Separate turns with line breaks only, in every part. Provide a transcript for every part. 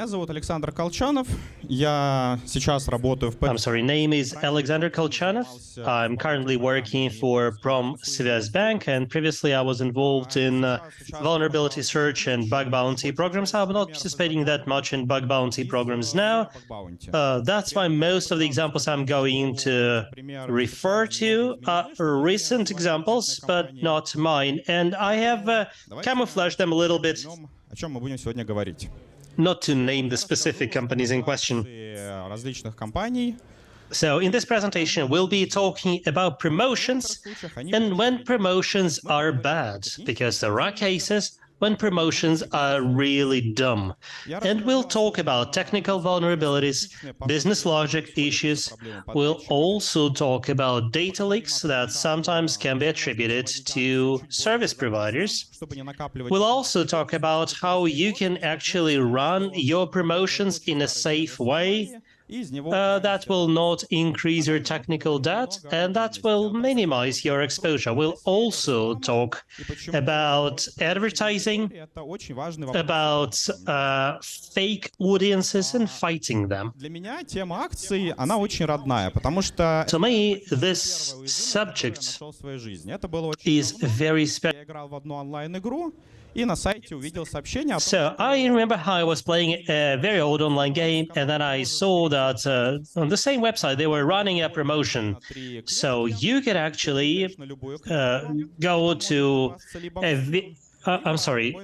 Меня зовут Александр Колчанов. Я сейчас работаю в...
I'm sorry, name is Alexander Kolchanov. I'm currently working for Promsvязьbank, and previously I was involved in vulnerability search and bug bounty programs. I'm not participating that much in bug bounty programs now. That's why most of the examples I'm going to refer to are recent examples, but not mine. And I have camouflaged them a little bit.
О чем мы будем сегодня говорить?
Not to name the specific companies in question.
Различных компаний.
So in this presentation, we'll be talking about promotions and when promotions are bad, because there are cases when promotions are really dumb. And we'll talk about technical vulnerabilities, business logic issues. We'll also talk about data leaks that sometimes can be attributed to service providers. We'll also talk about how you can actually run your promotions in a safe way that will not increase your technical debt and that will minimize your exposure. We'll also talk about advertising, about fake audiences and fighting them.
Для меня тема акций, она очень родная, потому что...
To me, this subject is very special.
Я играл в одну онлайн-игру, и на сайте увидел сообщение о том,
So I remember how I was playing a very old online game, and then I saw that on the same website they were running a promotion. So you could actually go to I'm sorry,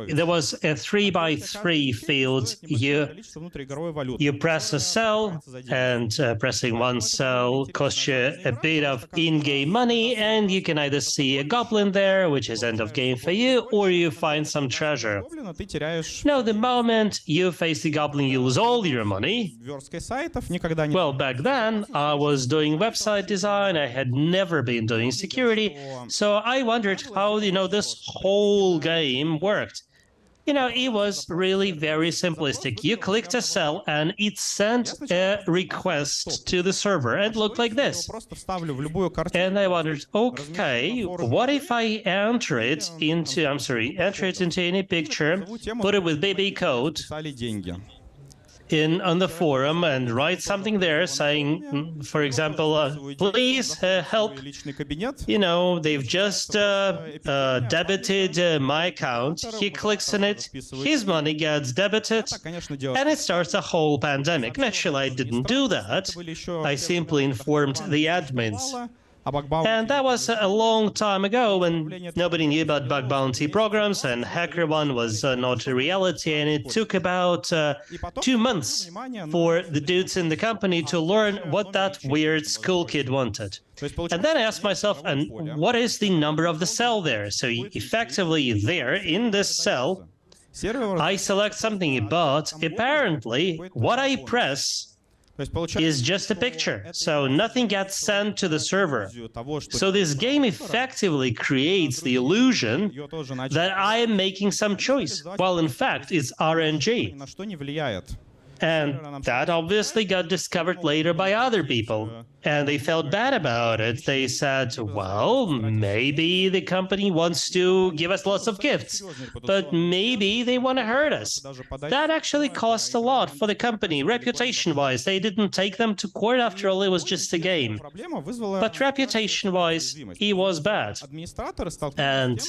there was a 3x3 field. You press a cell, and pressing one cell costs you a bit of in-game money, and you can either see a goblin there, which is end of game for you, or you find some treasure. Now, the moment you face the goblin, you lose all your money. Well, back then, I was doing website design. I had never been doing security, so I wondered how, this whole game worked. It was really very simplistic. You clicked a cell and it sent a request to the server. It looked like this. And I wondered, okay, what if I enter it into any picture, put it with BB code on the forum and write something there saying, for example, please help, they've just debited my account. He clicks on it, his money gets debited, and it starts a whole pandemic. Naturally, I didn't do that. I simply informed the admins. And that was a long time ago when nobody knew about bug bounty programs and HackerOne was not a reality, and it took about 2 months for the dudes in the company to learn what that weird school kid wanted. And then I asked myself, and what is the number of the cell there? So effectively there in this cell, I select something, but apparently what I press is just a picture, so nothing gets sent to the server. So this game effectively creates the illusion that I am making some choice, while in fact it's RNG. And that obviously got discovered later by other people, and they felt bad about it. They said, well, maybe the company wants to give us lots of gifts, but maybe they want to hurt us. That actually cost a lot for the company, reputation-wise. They didn't take them to court. After all, it was just a game. But reputation-wise, it was bad. And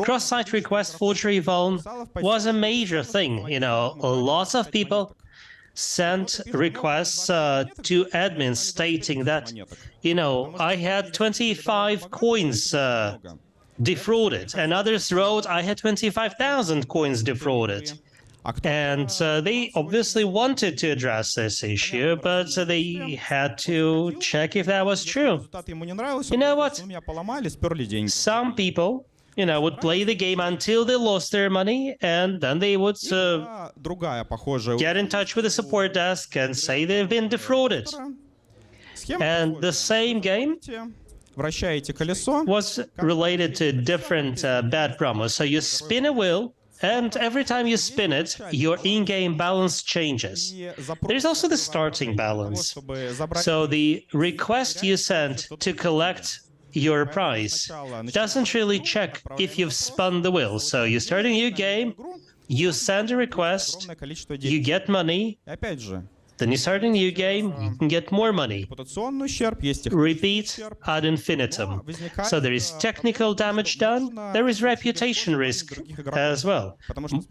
cross-site request forgery vuln was a major thing. Lots of people sent requests to admins stating that, I had 25 coins defrauded, and others wrote I had 25,000 coins defrauded. And they obviously wanted to address this issue, but they had to check if that was true. You know what? Some people would play the game until they lost their money, and then they would get in touch with the support desk and say they've been defrauded. And the same game was related to different bad promos. So you spin a wheel, and every time you spin it, your in-game balance changes. There's also the starting balance. So the request you sent to collect your prize doesn't really check if you've spun the wheel. So you start a new game, You send a request,
огромное количество
you
денег.
get money,
И опять же,
then you start a new game, you can get more money.
репутационный ущерб, есть
Repeat ad infinitum. So there is technical damage done, there is reputation risk as well.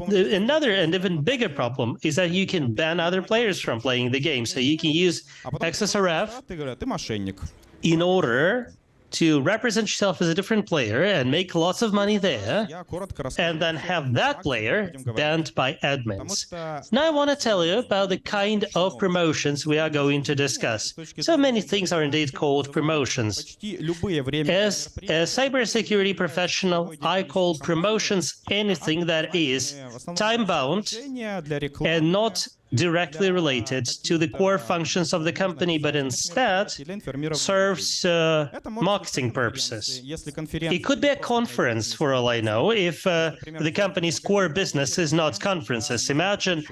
Another and even bigger problem is that you can ban other players from playing the game. So you can use XSRF
ты говорят, ты мошенник.
in order to represent yourself as a different player and make lots of money there,
Я коротко расскажу.
and then have that player banned by admins.
Потому что
Now I want to tell you about the kind of promotions we are going to discuss. So many things are indeed called promotions.
почти любые временные
As a cybersecurity professional, I call promotions anything that is time-bound
мероприятия для рекламы
and not directly related to the core functions of the company, but instead
или информирования.
serves
Это может быть
marketing
конференции.
purposes.
Если
It
конференция
could be a conference, for all I know, if the company's core business is not conferences. Imagine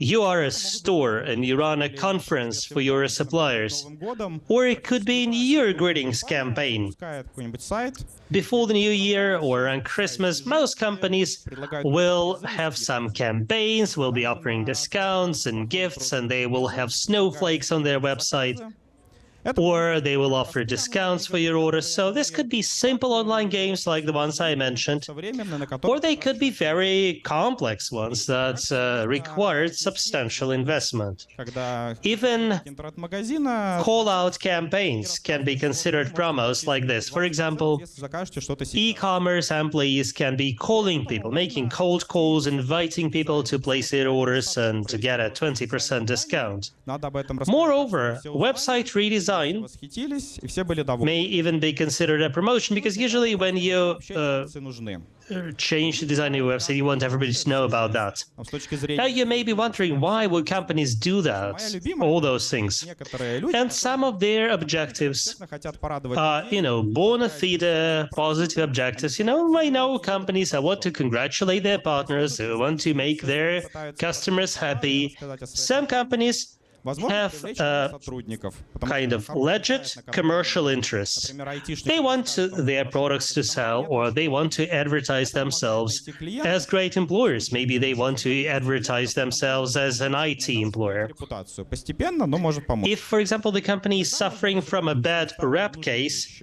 you are a store and you run a conference for your suppliers.
Новым годом
Or it could be in your greetings campaign.
запускает какой-нибудь сайт,
Before the new year or on Christmas, most companies will have some campaigns, will be offering discounts and gifts, and they will have snowflakes on their website. Or they will offer discounts for your orders. So this could be simple online games like the ones I mentioned.
современные, на
Or
которых
they could be very complex ones that required substantial investment.
когда
Even
интернет-магазина,
call-out campaigns can be considered promos like this. For example,
если закажете что-то сейчас.
e-commerce employees can be calling people, making cold calls, inviting people to place their orders and to get a 20% discount.
Надо об этом
Moreover, website redesign
восхитились, и все были довольны.
may even be considered a promotion because usually when you
Инновации нужны.
change the design of your website, you want everybody to know about that.
Но с точки
Now
зрения
you may be wondering why would companies do that, all those things.
некоторые люди
And some of their objectives
хотят порадовать
bona fide positive objectives. I know companies that want to congratulate their partners, who want to make their customers happy. Some companies
возможно,
have
привлечь сотрудников. Потому
kind of legit commercial interests.
например, айтишники
They want their products to sell, or they want to advertise themselves as great employers. Maybe they want to advertise themselves as an IT employer.
репутацию. Постепенно, но может помочь.
If, for example, the company is suffering from a bad rep case,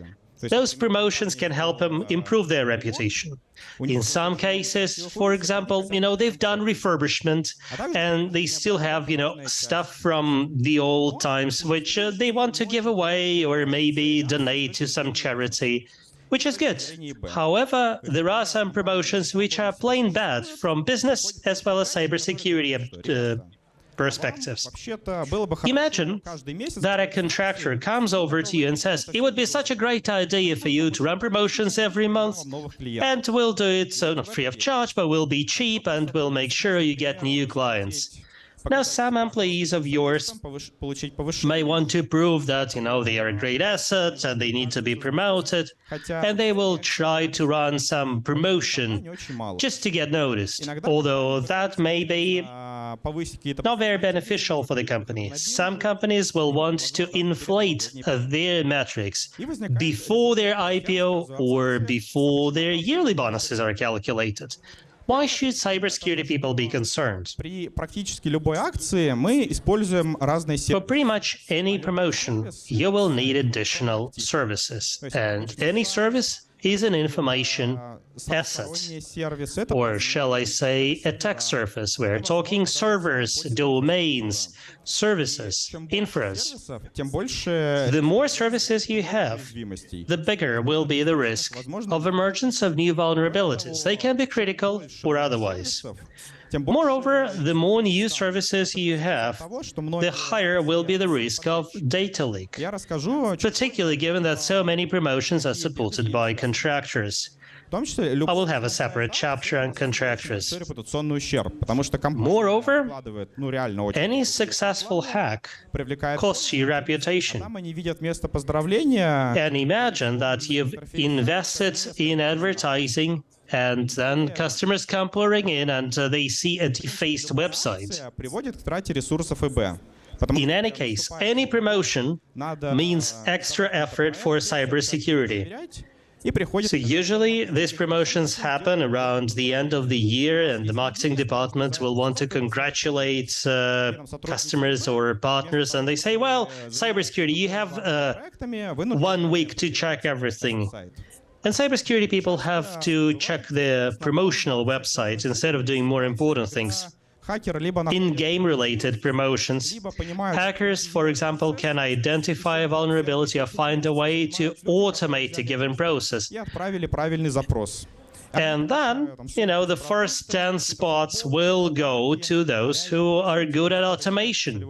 those promotions can help them improve their reputation. In some cases, for example, they've done refurbishment and they still have, stuff from the old times which they want to give away or maybe donate to some charity, which is good. However, there are some promotions which are plain bad from business as well as cybersecurity perspectives.
Вообще-то было бы хорошо
Imagine
каждый месяц
that a contractor comes over to you and says, it would be such a great idea for you to run promotions every month,
новых клиентов.
and we'll do it not free of charge, but we'll be cheap and we'll make sure you get new clients. Now, some employees of yours
Получить повышение.
may want to prove that, they are a great asset and they need to be promoted, and they will try to run some promotion
Не очень мало.
just to get noticed, although that may be
Повысить какие-то
not very beneficial for the company. Some companies will want to inflate their metrics before their IPO or before their yearly bonuses are calculated. Why should cybersecurity people be concerned?
При практически любой акции мы используем разные
For
сервисы.
pretty much any promotion, you will need additional services. And any service is an information asset.
Сторонние сервисы это
Or shall I say, a tech surface. We're talking servers, domains, services, infras.
сервисов, тем больше
The more services you have,
уязвимостей.
the bigger will be the risk of emergence of new vulnerabilities. They can be critical or otherwise.
Тем больше
Moreover, the more new services you have,
того, что
the
многие...
higher will be the risk of data leak,
Я расскажу,
particularly given that so many promotions are supported by contractors.
в том числе
I
любой
will have a separate chapter on contractors.
репутационный ущерб, потому что компания
Moreover,
вкладывает, реально очень
any successful hack
привлекает.
costs you reputation.
Там они видят место поздравления,
And imagine that you've invested in advertising and then customers come pouring in and they see a defaced website.
приводит к трате ресурсов ИБ. Потому
In any case, any promotion
надо
means extra effort for cybersecurity.
проверять. и приходит...
So usually these promotions happen around the end of the year, and the marketing department will want to congratulate customers or partners, and they say, well, cybersecurity, you have 1 week to check everything. And cybersecurity people have to check their promotional website instead of doing more important things. In game-related promotions, hackers, for example, can identify a vulnerability or find a way to automate a given process. And then, the first 10 spots will go to those who are good at automation.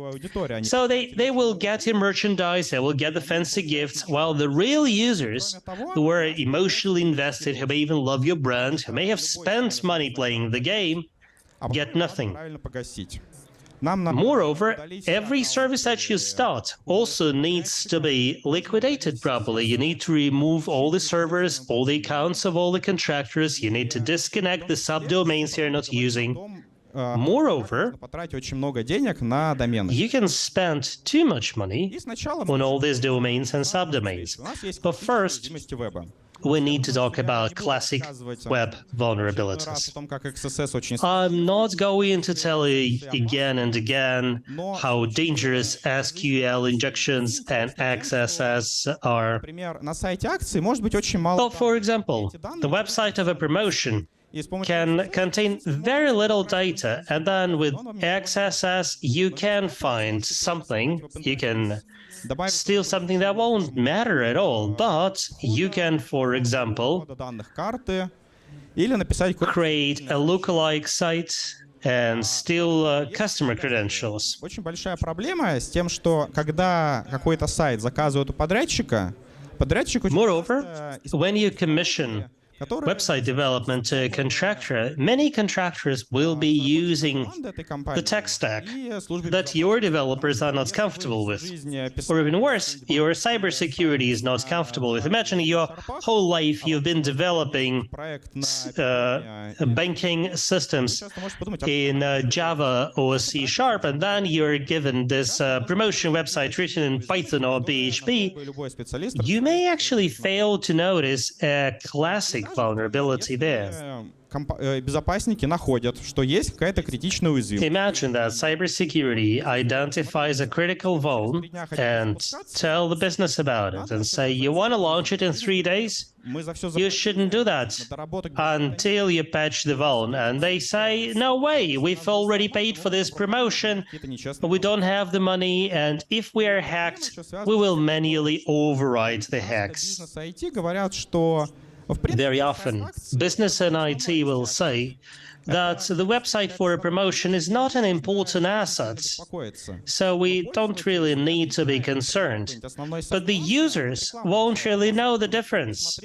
So they will get your merchandise, they will get the fancy gifts, while the real users who are emotionally invested, who may even love your brand, who may have spent money playing the game, get nothing. Moreover, every service that you start also needs to be liquidated properly. You need to remove all the servers, all the accounts of all the contractors. You need to disconnect the subdomains you're not using. Moreover, you can spend too much money on all these domains and subdomains. But first, we need to talk about classic web vulnerabilities. I'm not going to tell you again and again how dangerous SQL injections and XSS are. Well, for example, the website of a promotion can contain very little data, and then with XSS you can find something, you can steal something that won't matter at all, but you can, for example, create a lookalike site and steal customer credentials.
Очень большая проблема с тем, что когда какой-то сайт заказывает у подрядчика,
Moreover, when you commission website development to a contractor, many contractors will be using the tech stack that your developers are not comfortable with. Or even worse, your cybersecurity is not comfortable with. Imagine your whole life you've been developing banking systems in Java or C#, and then you're given this promotion website written in Python or PHP. You may actually fail to notice a classic vulnerability there.
Безопасники находят, что есть какая-то критичная уязвимость.
Imagine that cybersecurity identifies a critical vuln and tell the business about it and say, you want to launch it in 3 days? You shouldn't do that until you patch the vuln. And they say, no way, we've already paid for this promotion, but we don't have the money, and if we are hacked, we will manually override the hacks. Very often, business and IT will say that the website for a promotion is not an important asset, so we don't really need to be concerned. But the users won't really know the difference.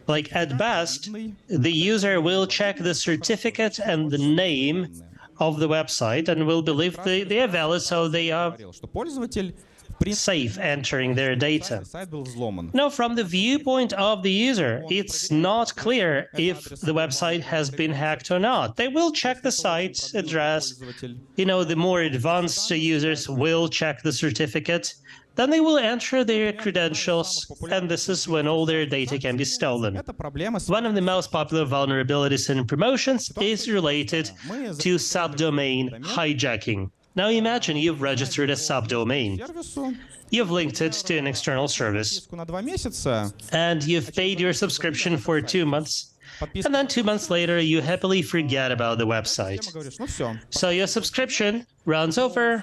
Like, at best, the user will check the certificate and the name of the website and will believe they are valid, so they are safe entering their data. Now, from the viewpoint of the user, it's not clear if the website has been hacked or not. They will check the site address. The more advanced users will check the certificate. Then they will enter their credentials, and this is when all their data can be stolen. One of the most popular vulnerabilities in promotions is related to subdomain hijacking. Now imagine you've registered a subdomain. You've linked it to an external service, and you've paid your subscription for 2 months, and then 2 months later you happily forget about the website. So your subscription runs over,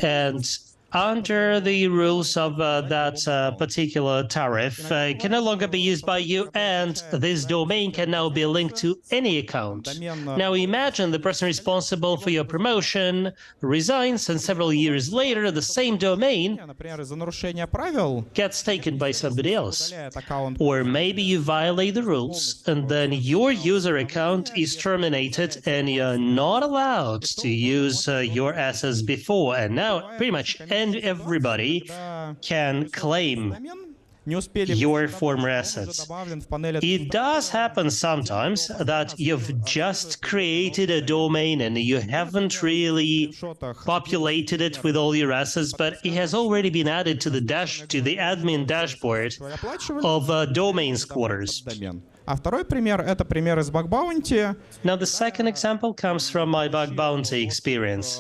and under the rules of that particular tariff, can no longer be used by you, and this domain can now be linked to any account. Now imagine the person responsible for your promotion resigns, and several years later the same domain gets taken by somebody else. Or maybe you violate the rules, and then your user account is terminated and you're not allowed to use your assets before, and now pretty much everybody can claim your former assets. It does happen sometimes that you've just created a domain and you haven't really populated it with all your assets, but it has already been added to the admin dashboard of domain squatters.
А второй пример — это пример из Bug Bounty.
Now, the second example comes from my Bug Bounty experience.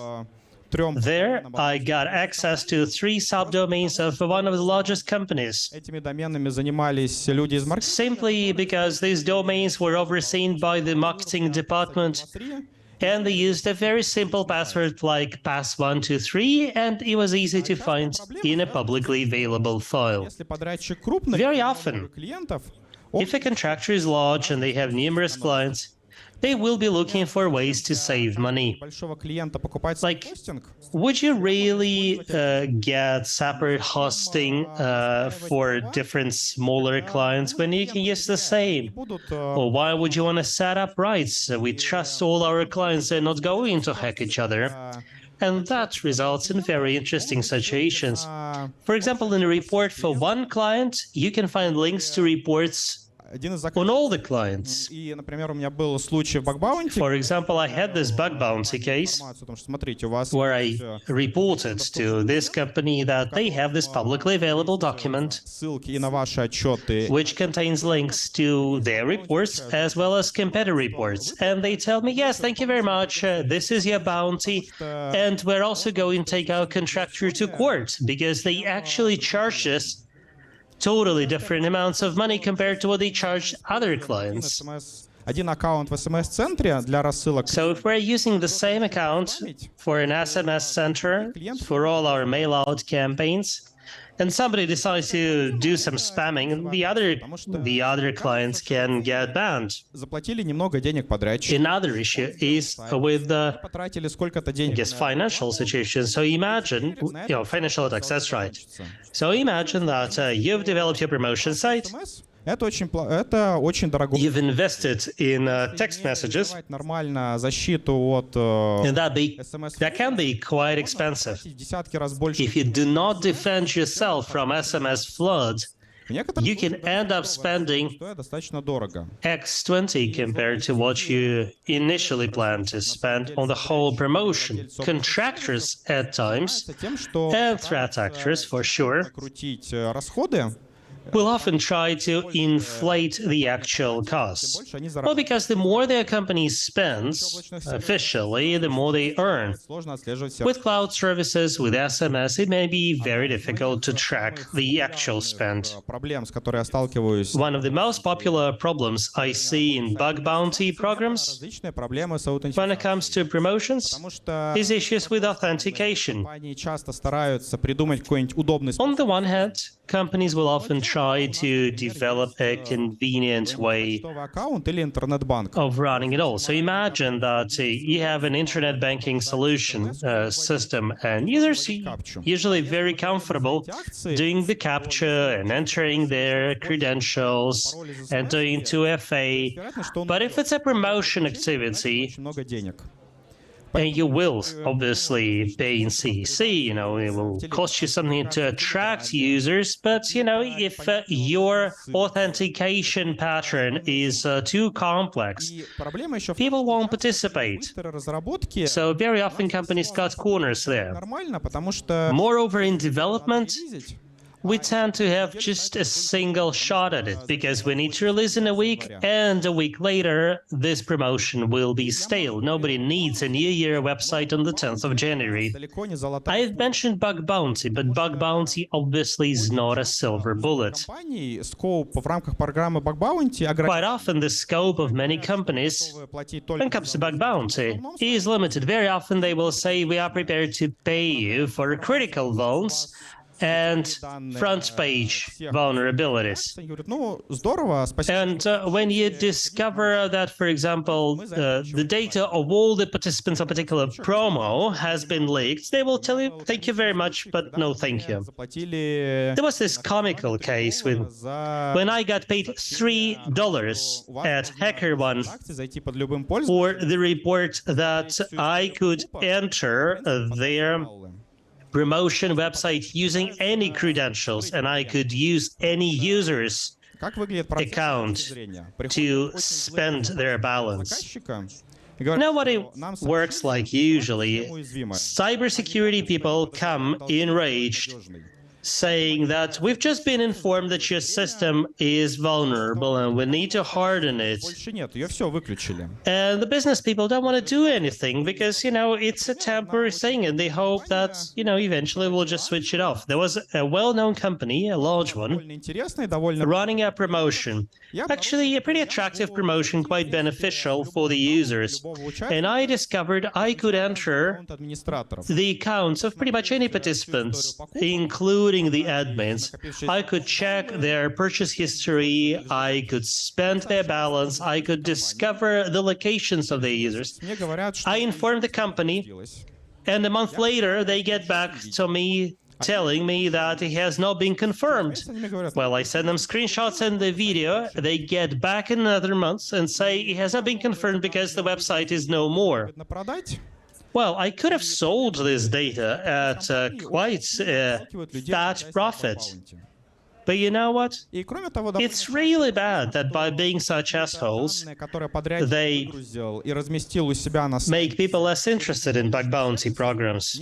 There, I got access to 3 subdomains of one of the largest companies.
Этими доменами занимались люди из маркетинга.
Simply because these domains were overseen by the marketing department, and they used a very simple password like pass123, and it was easy to find in a publicly available file.
Если подрядчик крупный,
Very often,
клиентов,
if a contractor is large and they have numerous clients, they will be looking for ways to save money.
большого клиента покупать
Like,
хостинг,
would you really get separate hosting for different smaller clients when you can use the same?
будут
Or why would you want to set up rights? We trust all our clients, they're not going to hack each other. And that results in very interesting situations. For example, in a report for one client, you can find links to reports
один из
on all the clients.
И, например, у меня был случай в Bug Bounty.
For example, I had this bug bounty case
Потому что, смотрите, у вас
where I reported to this company that they have this publicly available document
ссылки и на ваши отчеты.
which contains links to their reports as well as competitor reports. And they tell me, yes, thank you very much, this is your bounty, and we're also going to take our contractor to court because they actually charged us totally different amounts of money compared to what they charged other clients.
Один аккаунт в SMS-центре для рассылок.
So if we're using the same account for an SMS center for all our mail-out campaigns, and somebody decides to do some spamming, the other clients can get banned.
Заплатили немного денег подрядчику.
Another issue is with the
Потратили сколько-то денег.
financial situation. So imagine, financial attacks, that's right. So imagine that you've developed your promotion site.
Это очень дорого.
You've invested in text messages,
Нормально защиту от
and that can be quite expensive.
десятки раз больше.
If you do not defend yourself from SMS floods, you can end up spending
Стоит достаточно дорого.
X20 compared to what you initially planned to spend on the whole promotion. Contractors at times,
Тем, что
and threat actors for sure,
крутить расходы,
will often try to inflate the actual costs.
больше они
Well, because the more their company spends officially, the more they earn.
сложно отслеживать все.
With cloud services, with SMS, it may be very difficult to track the actual spend.
Проблем, с которой я сталкиваюсь.
One of the most popular problems I see in bug bounty programs
Различные проблемы с
when it comes to promotions
Потому что
is issues with authentication.
компании часто стараются придумать какой-нибудь удобный
On the one hand, companies will often try to develop a convenient way
почтовый аккаунт или интернет-банк.
of running it all. So imagine that you have an internet banking solution system, and users usually very comfortable doing the captcha and entering their credentials and doing 2FA. But if it's a promotion activity,
Очень много денег.
and you will obviously pay in CEC, it will cost you something to attract users, but if your authentication pattern is too complex,
И проблема еще в
people won't participate.
быстрой разработке.
So very often companies cut corners there.
Нормально, потому что
Moreover, in development,
видеть.
we tend to have just a single shot at it because we need to release in a week, and a week later, this promotion will be stale. Nobody needs a New Year website on the 10th of January.
Далеко не золотая.
I've mentioned bug bounty, but bug bounty obviously is not a silver bullet.
Компании скоп в рамках программы Bug Bounty
Quite often, the scope of many companies
платить
when
только
it comes to bug bounty is limited. Very often, they will say, we are prepared to pay you for critical vulns and front page vulnerabilities.
Они говорят, ну, здорово, спасибо.
And when you discover that, for example, the data of all the participants of a particular promo has been leaked, they will tell you, thank you very much, but no thank you.
Заплатили
There was this comical case when I got paid $3 at HackerOne
зайти под любым пользователем.
for the report that I could enter their promotion website using any credentials, and I could use any user's account to spend their balance. You know what it works like usually? Cybersecurity people come enraged, saying that we've just been informed that your system is vulnerable and we need to harden it. And the business people don't want to do anything because, it's a temporary thing and they hope that, eventually we'll just switch it off. There was a well-known company, a large one, running a promotion. Actually, a pretty attractive promotion, quite beneficial for the users. And I discovered I could enter the accounts of pretty much any participants, including the admins. I could check their purchase history, I could spend their balance, I could discover the locations of their users. I informed the company, and a month later they get back to me telling me that it has not been confirmed. Well, I send them screenshots and the video. They get back in another month and say it has not been confirmed because the website is no more. Well, I could have sold this data at quite fat profit. But you know what? It's really bad that by being such assholes, they make people less interested in bug bounty programs.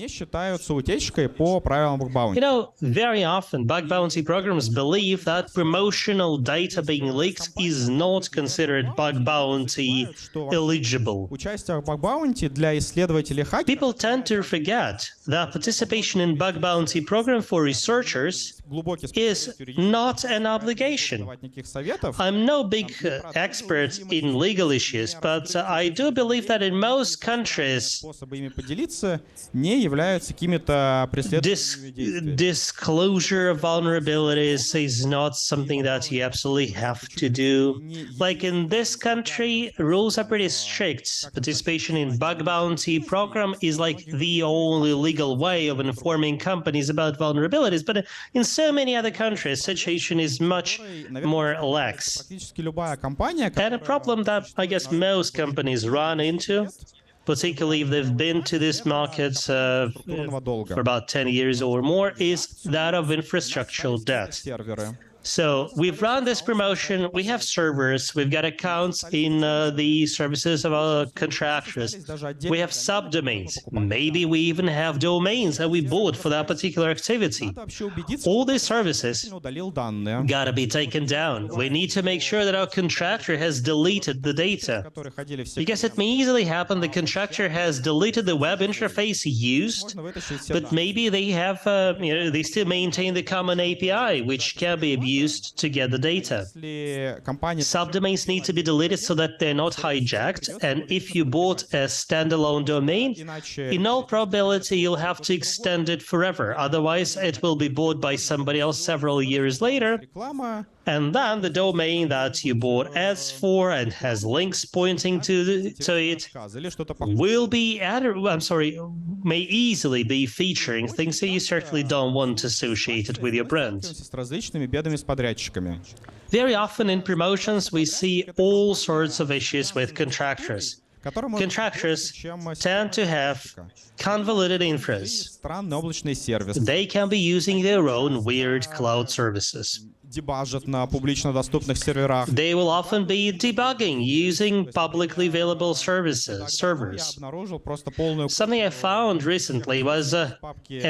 Very often bug bounty programs believe that promotional data being leaked is not considered bug bounty eligible. People tend to forget that participation in bug bounty program for researchers is not an obligation. I'm no big expert in legal issues, but I do believe that in most countries, disclosure of vulnerabilities is not something that you absolutely have to do. Like in this country, rules are pretty strict. Participation in bug bounty program is like the only legal way of informing companies about vulnerabilities, but in so many other countries, situation is much more lax. And a problem that I guess most companies run into, particularly if they've been to this market for about 10 years or more, is that of infrastructural debt. So we've run this promotion, we have servers, we've got accounts in the services of our contractors, we have subdomains, maybe we even have domains that we bought for that particular activity. All these services gotta be taken down. We need to make sure that our contractor has deleted the data. Because it may easily happen the contractor has deleted the web interface used, but maybe they have, they still maintain the common API, which can be abused to get the data. Subdomains need to be deleted so that they're not hijacked, and if you bought a standalone domain, in all probability you'll have to extend it forever, otherwise it will be bought by somebody else several years later, and then the domain that you bought ads for and has links pointing to it will be may easily be featuring things that you certainly don't want associated with your brand. Very often in promotions we see all sorts of issues with contractors. Contractors tend to have convoluted infras. They can be using their own weird cloud services. They will often be debugging using publicly available servers. Something I found recently was a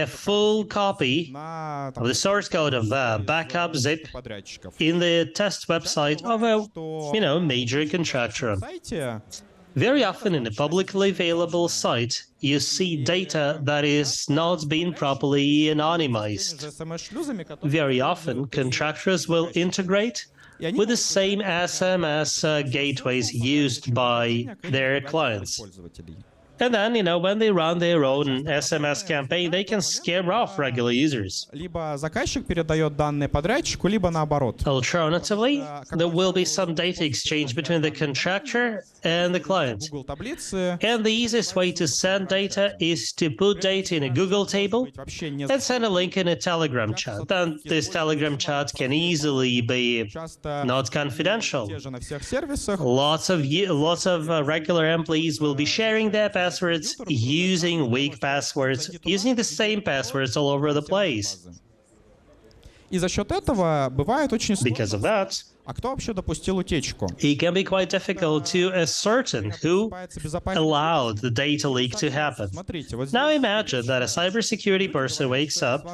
full copy of the source code of backup zip in the test website of a major contractor. Very often in a publicly available site, you see data that is not being properly anonymized. Very often, contractors will integrate with the same SMS gateways used by their clients. And then, when they run their own SMS campaign, they can scare off regular users. Alternatively, there will be some data exchange between the contractor and the client. And the easiest way to send data is to put data in a Google table and send a link in a Telegram chat. Then this Telegram chat can easily be not confidential. Lots of regular employees will be sharing their passwords passwords, using weak passwords, using the same passwords all over the place.
И за счет этого бывает очень
Because of
сложно.
that,
А кто вообще допустил утечку?
it can be quite difficult to ascertain who allowed the data leak to happen.
Смотрите, вот
Now
здесь
imagine that a cybersecurity person wakes up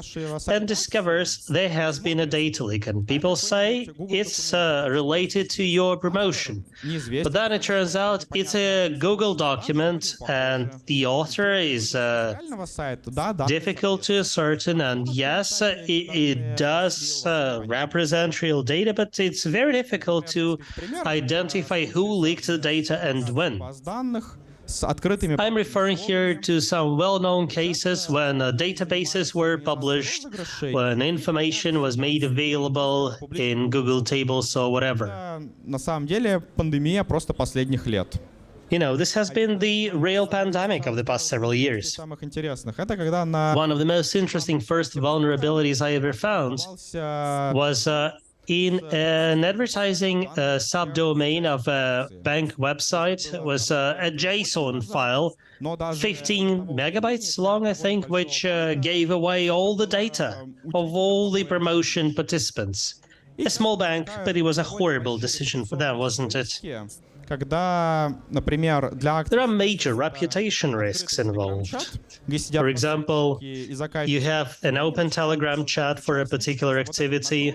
and discovers there has been a data leak, and people say it's related to your promotion.
неизвестен.
But then it turns out it's a Google document, and the author is
Реального сайта, да, да.
difficult to ascertain. And yes, it does represent real data, but it's very difficult to identify who leaked the data and when.
Баз данных с открытыми
I'm referring here to some well-known cases when databases were published, when information was made available in Google tables or whatever.
На самом деле пандемия просто последних лет.
You know, this has been the real pandemic of the past several years.
Самых интересных. Это когда на
One of the most interesting first vulnerabilities I ever found was in an advertising subdomain of a bank website. It was a JSON file, 15 megabytes long, I think, which gave away all the data of all the promotion participants. A small bank, but it was a horrible decision for them, wasn't it?
когда, например, для
There are major reputation risks involved. For example, you have an open Telegram chat for a particular activity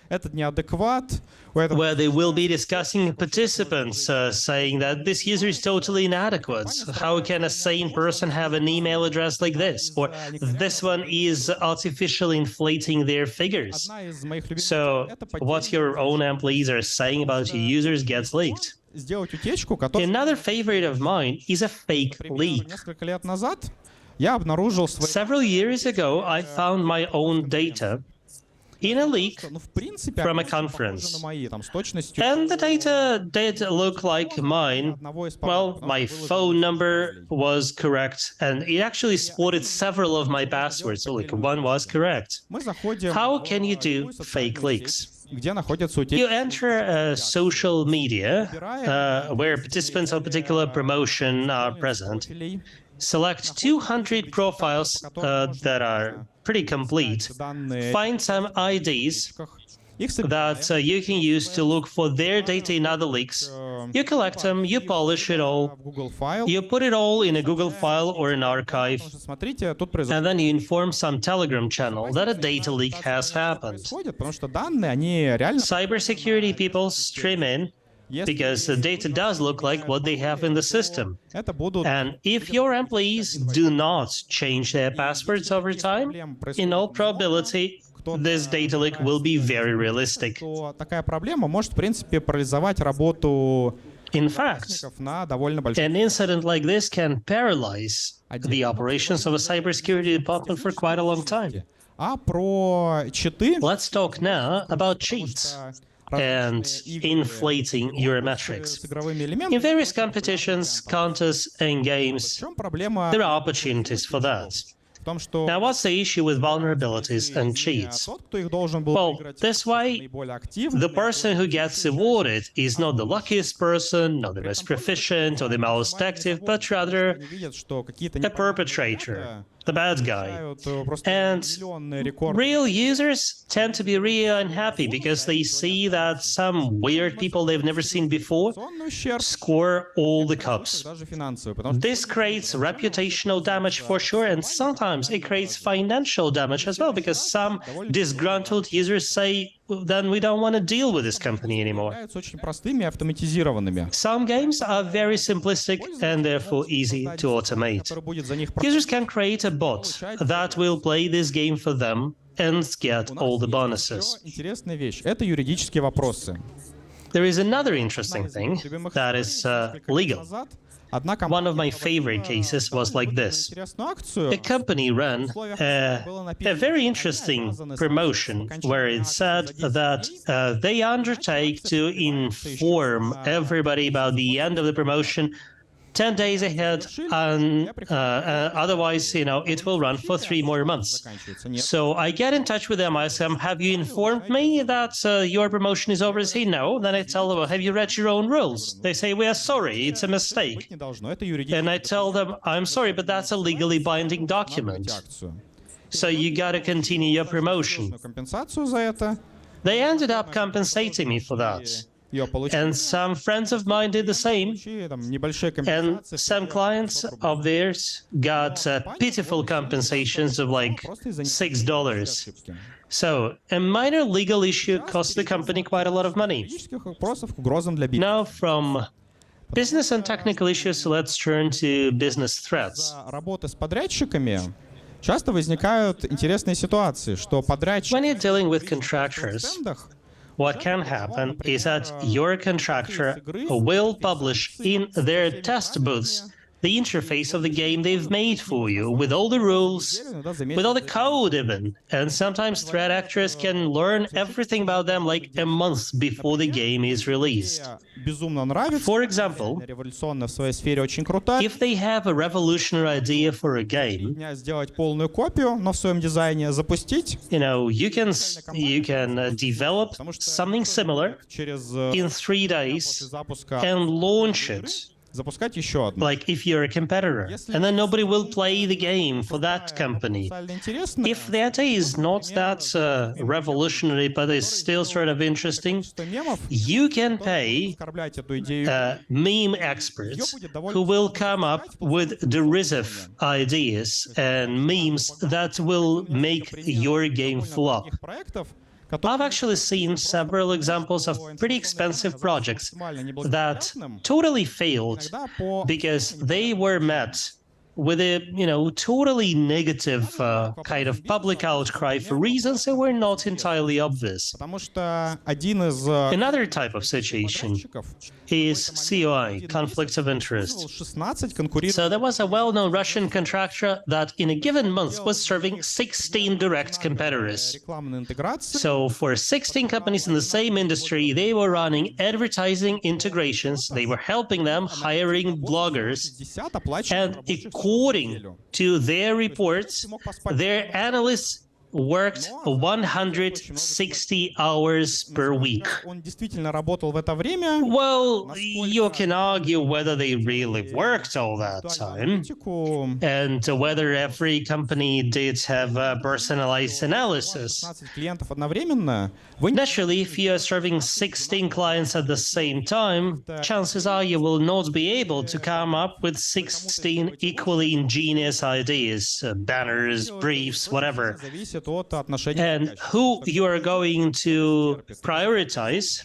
этот неадекват, у этого
where they will be discussing participants saying that this user is totally inadequate. How can a sane person have an email address like this? Or this one is artificially inflating their figures.
одна из моих любимых
So what your own employees are saying about your users gets leaked.
сделать утечку, которая
Another favorite of mine is a fake leak.
несколько лет назад я обнаружил свои
Several years ago, I found my own data in a leak,
ну, в принципе,
from a
они похожи
conference.
на мои, там, с точностью
and the data did look like mine.
одного из
Well, my phone number was correct, and it actually spotted several of my passwords, like one was correct.
Мы заходим
How can you do fake leaks?
где находятся утечки.
You enter social media where participants of a particular promotion are present. Select 200 profiles that are pretty complete.
Данные
Find some IDs
их
that you can use to look for their data in other leaks. You collect them, you polish it all,
в Google файл.
you put it all in a Google file or an archive,
Потому что, смотрите, тут происходит,
and then you inform some Telegram channel that a data leak has happened.
потому что данные, они реально,
Cybersecurity people stream in because the data does look like what they have in the system.
это будут
And if your employees do not change their passwords over time, in all probability, this data leak will be very realistic.
то такая проблема может, в принципе, парализовать работу
In fact,
на довольно большой.
an incident like this can paralyze the operations of a cybersecurity department for quite a long time.
А про читы,
Let's talk now about cheats and inflating your metrics.
с игровыми
In
элементами,
various competitions, contests, and
в
games,
чем проблема
there are opportunities for that.
в том, что
Now, what's the issue with vulnerabilities and cheats?
тот, кто их должен был
Well,
выиграть,
this way,
наиболее активно,
the person who gets awarded is not the luckiest person, not the most proficient, or the most active, but rather
они видят, что какие-то
a perpetrator, the bad guy.
неправильные, просто
And
миллионные рекорды.
real users tend to be really unhappy because they see that some weird people they've never seen before
Сонный ущерб,
score all the cups.
даже финансовый, потому что
This creates reputational damage for sure, and sometimes it creates financial damage as well because some disgruntled users say, then we don't want to deal with this company anymore.
являются очень простыми и автоматизированными.
Some games are very simplistic and therefore easy to automate.
Который будет за них
Users can create a bot that will play this game for them and get all the bonuses.
Интересная вещь. Это юридические вопросы.
There is another interesting thing that is legal.
Одна
One of my
компания
favorite cases was like this.
интересную акцию.
A company ran a very interesting promotion where it said that they undertake to inform everybody about the end of the promotion 10 days ahead, and otherwise, it will run for 3 more months. So I get in touch with them. I say, have you informed me that your promotion is over? They say, no. Then I tell them, have you read your own rules? They say, we are sorry, it's a mistake. And I tell them, I'm sorry, but that's a legally binding document. So you got to continue your promotion. They ended up compensating me for that. And some friends of mine did the same. And some clients of theirs got pitiful compensations of like $6. So a minor legal issue cost the company quite a lot of money. Now, from business and technical issues, let's turn to business threats.
Часто возникают интересные ситуации, что подрядчик...
When you're dealing with contractors, what can happen is that your contractor will publish in their test booths the interface of the game they've made for you, with all the rules, with all the code even. And sometimes threat actors can learn everything about them like a month before the game is released. For example, if they have a revolutionary idea for a game, you can develop something similar in 3 days and launch it. Like if you're a competitor, and then nobody will play the game for that company. If the idea is not that revolutionary, but is still sort of interesting, you can pay meme experts who will come up with derisive ideas and memes that will make your game flop. I've actually seen several examples of pretty expensive projects that totally failed because they were met with a, totally negative kind of public outcry for reasons that were not entirely obvious. Another type of situation is COI, conflicts of interest. So there was a well-known Russian contractor that in a given month was serving 16 direct competitors. So for 16 companies in the same industry, they were running advertising integrations, they were helping them, hiring bloggers, and according to their reports, their analysts worked 160 hours per week. Well, you can argue whether they really worked all that time, and whether every company did have a personalized analysis. Naturally, if you are serving 16 clients at the same time, chances are you will not be able to come up with 16 equally ingenious ideas, banners, briefs, whatever. And who you are going to prioritize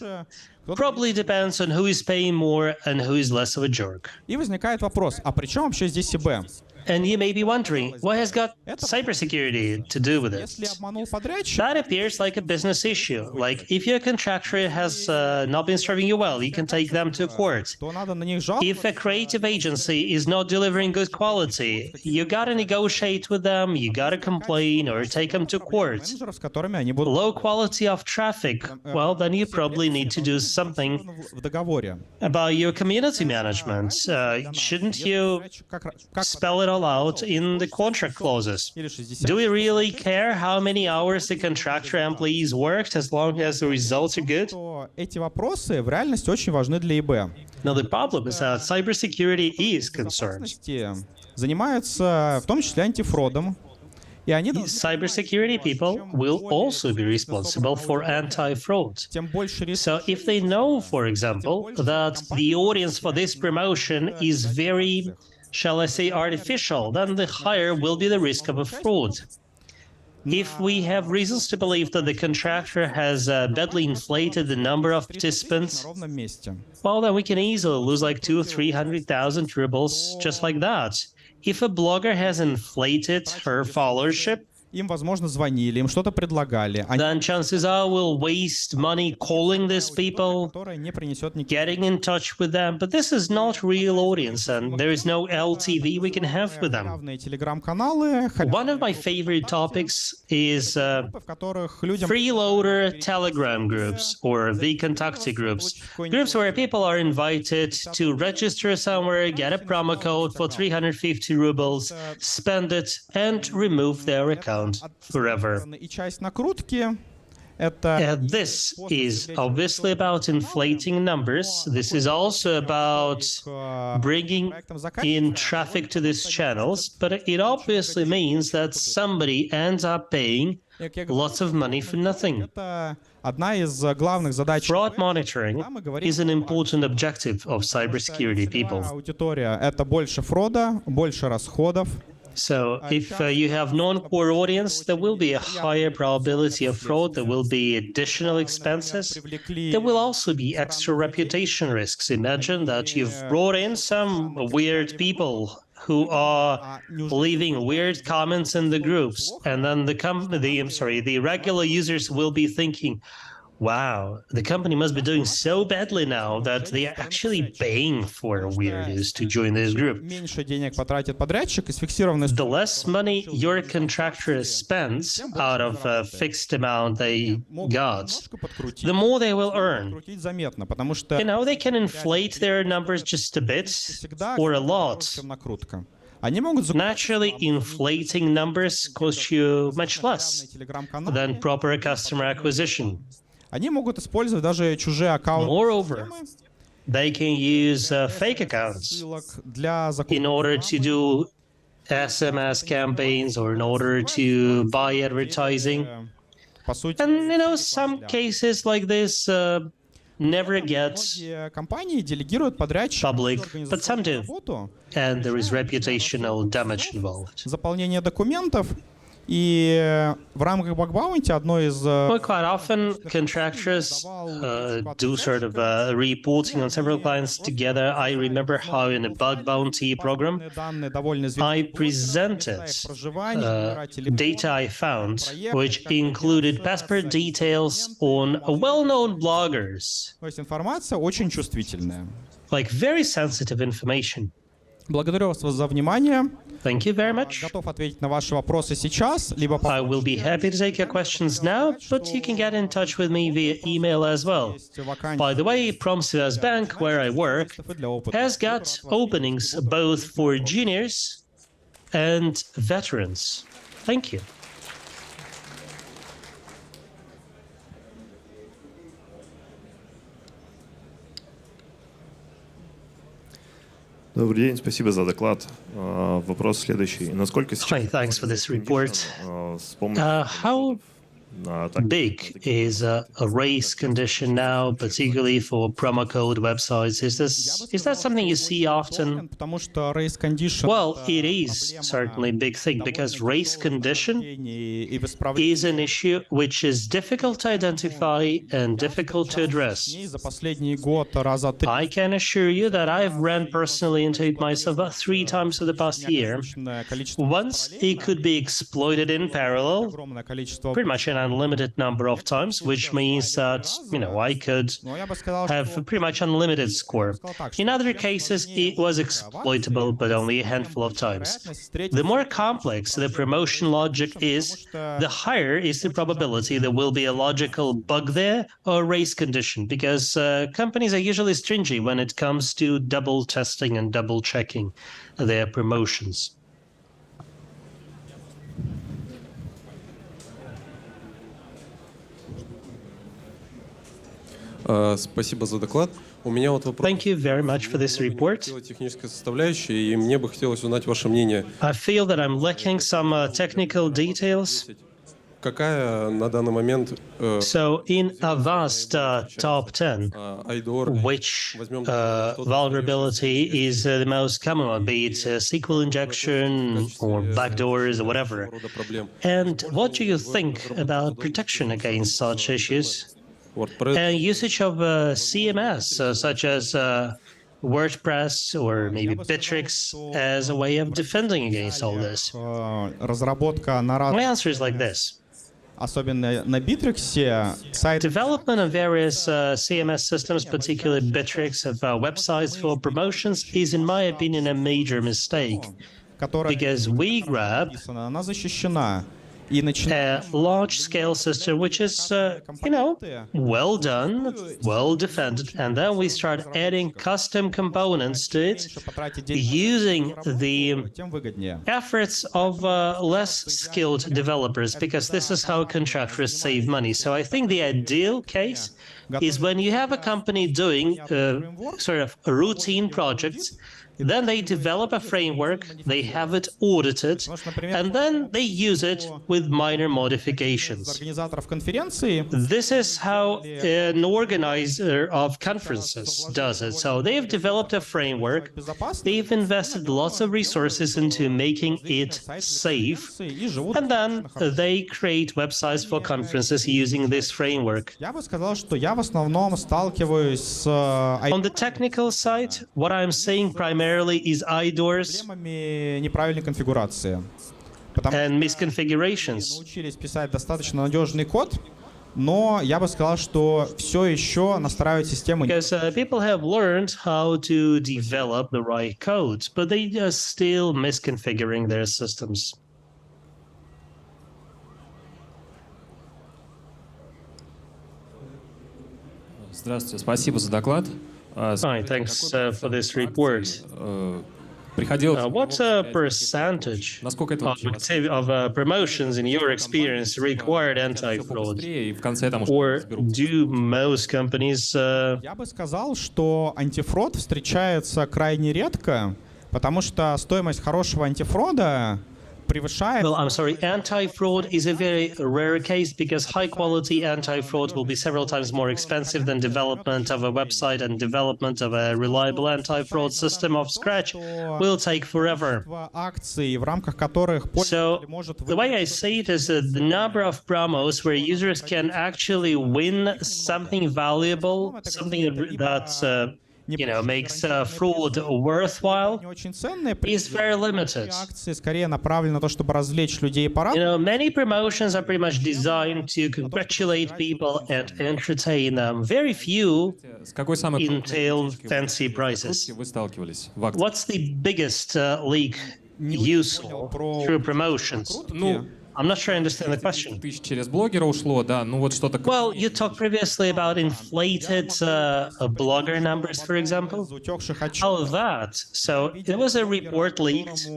probably depends on who is paying more and who is less of a jerk.
И возникает вопрос, а при чем вообще здесь ИБ?
And you may be wondering, what has got cybersecurity to do with it? That appears like a business issue. Like, if your contractor has not been serving you well, you can take them to court. If a creative agency is not delivering good quality, you gotta negotiate with them, you gotta complain or take them to court. Low quality of traffic, well, then you probably need to do something about your community management. Shouldn't you spell it all out in the contract clauses? Do we really care how many hours the contractor employees worked as long as the results are good? Now the problem is that cybersecurity is concerned. Cybersecurity people will also be responsible for anti-fraud. So if they know, for example, that the audience for this promotion is very, shall I say, artificial, then the higher will be the risk of a fraud. If we have reasons to believe that the contractor has badly inflated the number of participants, well, then we can easily lose like 200,000 or 300,000 rubles just like that. If a blogger has inflated her followership,
им, возможно, звонили, им что-то предлагали. Они
then chances are we'll waste money calling these people,
которая не принесет никаких.
getting in touch with them. But this is not real audience, and there is no LTV we can have with them.
Халявные телеграм-каналы,
One of my favorite topics is
группы, в которых людям
freeloader Telegram groups or VKontakte groups. Groups where people are invited to register somewhere, get a promo code for 350 rubles, spend it, and remove their account forever.
и часть накрутки. Это
And this is obviously about inflating numbers. This is also about bringing in traffic to these channels, but it obviously means that somebody ends up paying lots of money for nothing.
это одна из главных задач.
Fraud monitoring is an important objective of cybersecurity people.
Аудитория — это больше фрода, больше расходов.
So if you have non-core audience, there will be a higher probability of fraud, there will be additional expenses, there will also be extra reputation risks. Imagine that you've brought in some weird people who are leaving weird comments in the groups, and then the regular users will be thinking, wow, the company must be doing so badly now that they are actually paying for weirdos to join this group.
Меньше денег потратит подрядчик и с фиксированной
The less money your contractor spends out of a fixed amount they got, the more they will earn.
крутить заметно, потому что
You know, they can inflate their numbers just a bit or a lot.
чем накрутка. Они могут
Naturally, inflating numbers cost you much less
телеграм-канал.
than proper customer acquisition.
Они могут использовать даже чужие аккаунты
Moreover, they can use fake accounts
ссылок для закупки.
in order to do SMS campaigns or in order to buy advertising.
По сути,
And you know, some cases like this never get
многие компании делегируют подрядчикам
public, but some do,
работу,
and there is reputational damage involved.
заполнение документов. И в рамках баг-баунти одно из
Well, quite often, contractors do sort of reporting on several clients together. I remember how in a bug bounty program,
данные довольно
I
известные
presented
проживание, номера телефона.
data I found, which included passport details on well-known bloggers,
То есть информация очень чувствительная.
like very sensitive information.
Благодарю вас за внимание.
Thank you very much.
Готов ответить на ваши вопросы сейчас, либо
I will be happy to take your questions now, but you can get in touch with me via email as well. By the way, Promsvya's Bank, where I work, has got openings both for juniors and veterans. Thank you.
Добрый день, спасибо за доклад. Вопрос следующий. Насколько
Hi, thanks for this report.
с помощью
How big is a race condition now, particularly for promo code websites? Is that something you see often?
Потому что race condition
Well, it is certainly a big thing because race condition
и исправление
is an issue which is difficult to identify and difficult to address.
за последний год раза 3
I can assure you that I've ran personally into it myself about 3 times in the past year.
количество,
Once it could be exploited in parallel,
огромное количество.
pretty much an unlimited number of times, which means that, you know, I could
Но я бы сказал,
have a pretty much unlimited score. In other cases, it was exploitable, but only a handful of times. The more complex the promotion logic is, the higher is the probability there will be a logical bug there or race condition, because companies are usually stringy when it comes to double testing and double checking their promotions.
Спасибо за доклад. У меня вот вопрос.
Thank you very much for this report.
Техническая составляющая, и мне бы хотелось узнать ваше мнение.
I feel that I'm lacking some technical details.
Какая на данный момент
So in Avast top 10,
IDOR,
which vulnerability is the most common one, be it SQL injection or backdoors or whatever?
рода проблем?
And what do you think about protection against such issues
WordPress,
and usage of CMS, such as WordPress or maybe Bittrex as a way of defending against all this?
Разработка на
My
разных,
answer is like this.
особенно на Bittrex, сайт,
Development of various CMS systems, particularly Bittrex, of websites for promotions, is, in my opinion, a major mistake
которая
because we grab
написана, она защищена. И начиная
a large-scale system which is, well done, well defended, and then we start adding custom components to it
потратить деньги,
using the
тем выгоднее.
efforts of less skilled developers, because this is how contractors save money. So I think the ideal case is when you have a company doing sort of routine projects, then they develop a framework, they have it audited, and then they use it with minor modifications.
Организаторов конференции
This is how an organizer of conferences does it. So they've developed a framework, they've invested lots of resources into making it safe,
и живут.
and then they create websites for conferences using this framework.
Я бы сказал, что я в основном сталкиваюсь с
On the technical side, what I'm saying primarily is IDORs
проблемами неправильной конфигурации. Потому
and
что
misconfigurations.
научились писать достаточно надежный код, но я бы сказал, что все еще настраивать систему
Because people have learned how to develop the right code, but they are still misconfiguring their systems.
Здравствуйте, спасибо за доклад.
Hi, thanks for this report.
Приходилось
What percentage
насколько это вообще
of promotions, in your experience, required anti-fraud?
быстрее, и в конце там уже
Or
разберутся.
do most companies
Я бы сказал, что антифрод встречается крайне редко, потому что стоимость хорошего антифрода превышает...
Well, I'm sorry, anti-fraud is a very rare case because high-quality anti-fraud will be several times more expensive than development of a website, and development of a reliable anti-fraud system of scratch will take forever.
акций, в рамках которых
So
пользователь может
the way I see it is that the number of promos where users can actually win something valuable, something that makes fraud worthwhile,
не очень ценные,
is very limited.
акции скорее направлены на то, чтобы развлечь людей и порадовать.
Many promotions are pretty much designed to congratulate people and entertain them. Very few
С какой самой
entail fancy prizes.
вы сталкивались в акции?
What's the biggest leak useful through promotions?
Ну,
I'm not sure I understand the question.
тысяч через блогера ушло, да, ну вот что-то...
Well, you talked previously about inflated blogger numbers, for example.
Утекших отчетов,
How that? So there was a report leaked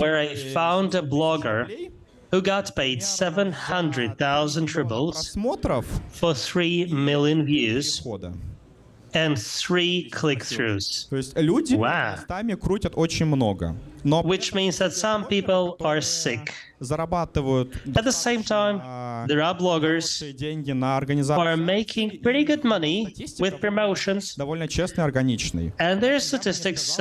where I found a blogger who got paid 700,000 rubles
просмотров
for 3 million views
хода.
and 3 click-throughs,
То есть люди
Wow.
местами крутят очень много, но
which means that some people are sick.
зарабатывают
At the same time, there are bloggers
деньги на
who
организацию
are making pretty good money with promotions,
довольно честный, органичный.
and their statistics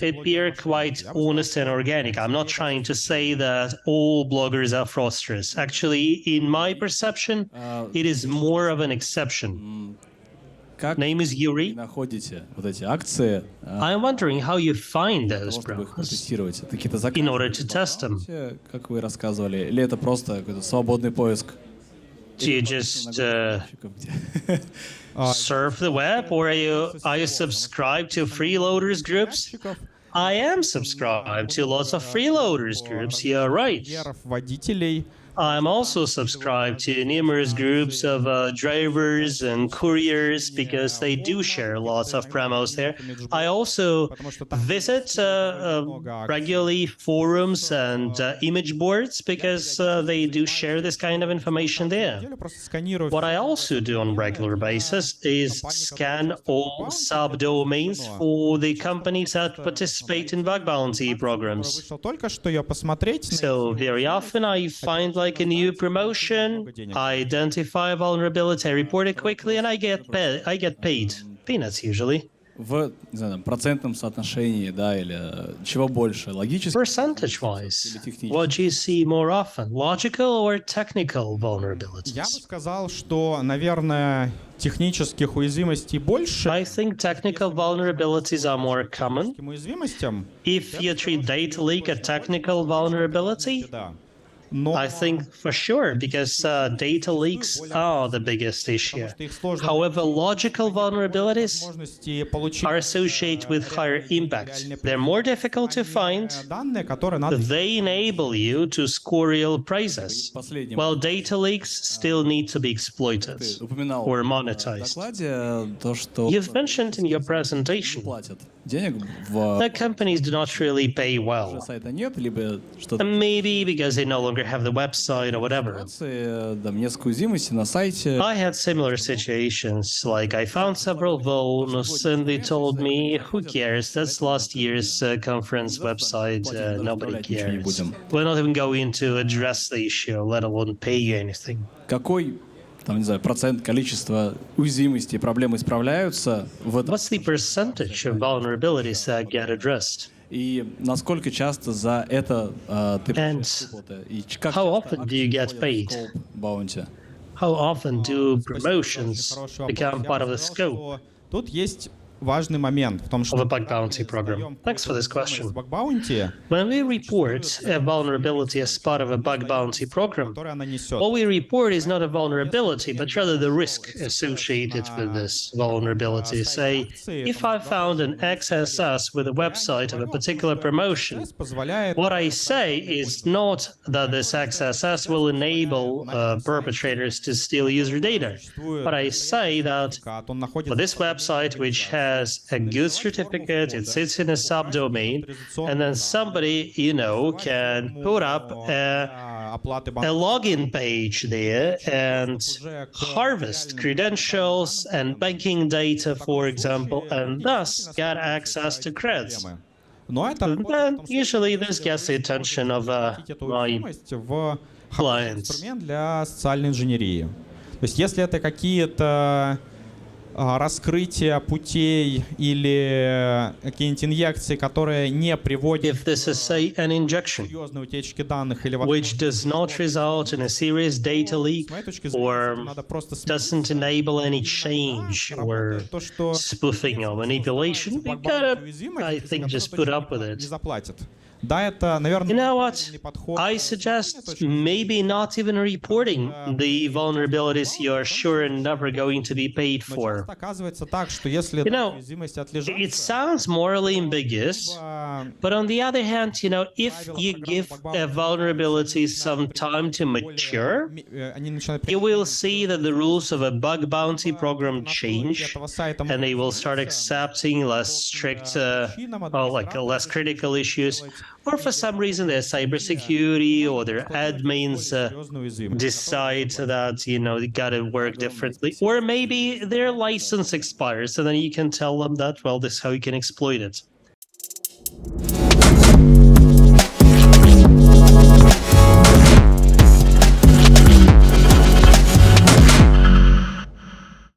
appear quite honest and organic. I'm not trying to say that all bloggers are fraudsters. Actually, in my perception, it is more of an exception.
Как
Name is Yuri.
находите вот эти акции,
I'm wondering how you find those
чтобы их
promos
тестировать? Это какие-то
in order
заказы,
to test them.
как вы рассказывали, или это просто какой-то свободный поиск?
Do you just
Где?
surf the web, or are you subscribed to freeloaders groups? I am subscribed to lots of freeloaders groups. You're right.
Водителей.
I'm also subscribed to numerous groups of drivers and couriers because they do share lots of promos there. I also visit regularly forums and image boards because they do share this kind of information there.
Просто сканирую
What I also do on regular basis is scan all subdomains for the companies that participate in bug bounty programs.
вышел только что ее посмотреть.
So very often I find like a new promotion, I identify a vulnerability, I report it quickly, and I get paid. Peanuts usually.
в, не знаю, там, процентном соотношении, да, или чего больше, логически
Percentage-wise,
или технически?
what do you see more often, logical or technical
Я
vulnerabilities?
бы сказал, что, наверное, технических уязвимостей больше.
I think technical vulnerabilities are more common.
Техническим уязвимостям,
If you treat data leak a technical vulnerability,
да. Но
I think for sure, because data leaks are the biggest issue.
что их сложно
However, logical vulnerabilities
возможности получить
are associated with higher impact. They're more difficult to find.
данные, которые надо
They enable you to score real prizes,
Последним.
while data leaks still need to be exploited
Ты упоминал
or
в
monetized.
докладе то, что
You've mentioned in your presentation
платят денег в
that companies do not really pay well.
сайта нет, либо что-то
Maybe because they no longer have the website or whatever.
там несколько уязвимостей на сайте.
I had similar situations, like I found several vulns and they told me, who cares, that's last year's conference website, nobody cares. We're not even going to address the issue, let alone pay you anything.
Какой, там, не знаю, процент, количество уязвимостей и проблем исправляются в этом?
What's the percentage of vulnerabilities that get addressed?
И насколько часто за это ты
And
получаешь выплаты? И как
how
часто
often do you get paid?
scope bounty?
How often do promotions
хороший вопрос.
become
Я
part
бы
of the
сказал,
scope
что тут есть важный момент в том, что
of a bug bounty program? Thanks for this question.
баг-баунти,
When we report a vulnerability as part of a bug bounty program,
который она несет.
what we report is not a vulnerability, but rather the risk associated with this vulnerability. Say, if I found an XSS with a website of a particular promotion,
Позволяет
what I say is not that this XSS will enable perpetrators to steal user data, but I say that
он находится
for this website, which has a good certificate, it sits in a subdomain, and then somebody, can put up
оплаты
a login page there and harvest credentials and banking data, for example, and thus get access to creds.
Но это
Then usually this gets the attention of
эту
my
уязвимость в
clients.
инструмент для социальной инженерии. То есть если это какие-то раскрытия путей или какие-нибудь инъекции, которые не приводят
If this is, say, an
к
injection
серьезной утечке данных или
which does not result in a serious data leak
с моей точки
or
зрения, надо просто
doesn't enable any change or
то, что
spoofing or manipulation, we gotta, I think, just put up with
не
it.
заплатит. Да, это, наверное,
You know what?
правильный подход.
I suggest maybe not even reporting the vulnerabilities you are sure never going to be paid
Но
for.
часто оказывается так, что если
know,
уязвимость
It
отлежится,
sounds morally ambiguous, but on the other hand, if you give a vulnerability some time to mature,
они начинают
you will see that the rules of a bug bounty program change,
этого сайта
and they will start accepting less strict, like less critical issues, or for some reason their cybersecurity or their admins
серьезную уязвимость.
decide that they gotta work differently, or maybe their license expires, and then you can tell them that, well, this is how you can exploit it.